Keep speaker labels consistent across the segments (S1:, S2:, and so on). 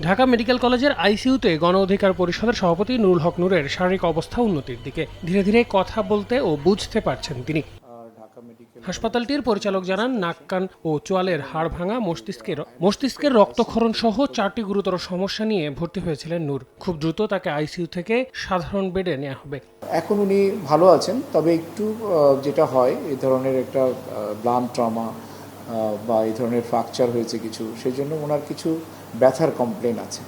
S1: Dhaka medical কলেজের আইসিইউতে গণ অধিকার পরিষদের সভাপতি নুরুল হক নূরের শারীরিক অবস্থা উন্নতির দিকে, ধীরে ধীরে কথা বলতে ও বুঝতে পারছেন তিনি। হাসপাতালটির পরিচালক জানান, নাক, কান ও চোয়ালের হাড় ভাঙা, মস্তিষ্কের রক্তক্ষরণ সহ 4টি গুরুতর সমস্যা নিয়ে ভর্তি হয়েছিলেন নূর। খুব দ্রুত তাকে আইসিইউ থেকে সাধারণ বেডে নেওয়া হবে।
S2: এখন উনি ভালো আছেন, তবে একটু যেটা হয় এই ধরনের একটা ব্লান্ট ট্রমা বা এই ধরনের ফ্র্যাকচার হয়েছে কিছু, সেই জন্য ওনার কিছু ব্যথার কমপ্লেন আছে,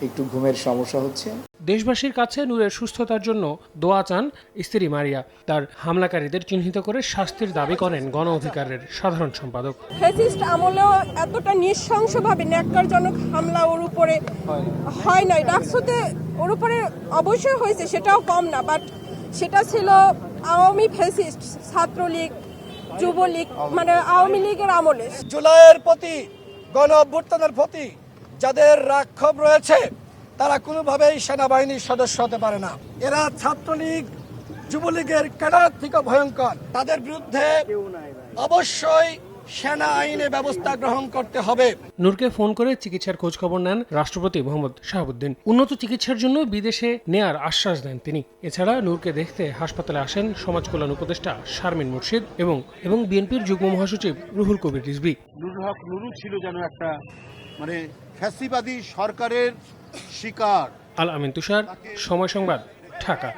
S2: একটু ঘুমের সমস্যা হচ্ছে।
S1: দেশবাসীর কাছে নূরের সুস্থতার জন্য দোয়া চান স্ত্রী মারিয়া। তার হামলাকারীদের চিহ্নিত করে শাস্তির দাবি করেন গণ অধিকারের সাধারণ সম্পাদক।
S3: ফ্যাসিস্ট আমলেও এতটা নৃশংসভাবে ন্যাক্কারজনক হামলা ওর উপরে হয় নাই। ডাকসুতে ওর উপরে অবশ্যই হয়েছে, সেটাও কম না, বাট সেটা ছিল আওয়ামী ফ্যাসিস্ট, ছাত্রলীগ, যুবলীগ, মানে আওয়ামী লীগের আমলে।
S4: জুলাইয়ের প্রতি, গণ অভ্যুত্থানের প্রতি যাদের রাক্ষোভ রয়েছে তারা কোনোভাবেই সেনাবাহিনীর সদস্য হতে পারে না। এরা ছাত্রলীগ, যুবলীগের ক্যাডার থেকে ভয়ঙ্কর। তাদের বিরুদ্ধে অবশ্যই সেনা আইনে ব্যবস্থা গ্রহণ করতে হবে।
S1: নূরকে ফোন করে চিকিৎসার খোঁজ খবর নেন রাষ্ট্রপতি মোহাম্মদ শাহাবুদ্দিন। উন্নত চিকিৎসার জন্য বিদেশে নেয়ার আশ্বাস দেন তিনি। এছাড়া নূরকে দেখতে হাসপাতালে আসেন সমাজ কল্যাণ উপদেষ্টা শারমিন মুর্শিদ এবং বিএনপির যুগ্ম মহাসচিব রুহুল কবির রিজভী।
S5: নুরুল হক নুরু ছিল যেন একটা ফ্যাসিবাদী সরকারের শিকার।
S1: আল আমিন তুষার, সময় সংবাদ, ঢাকা।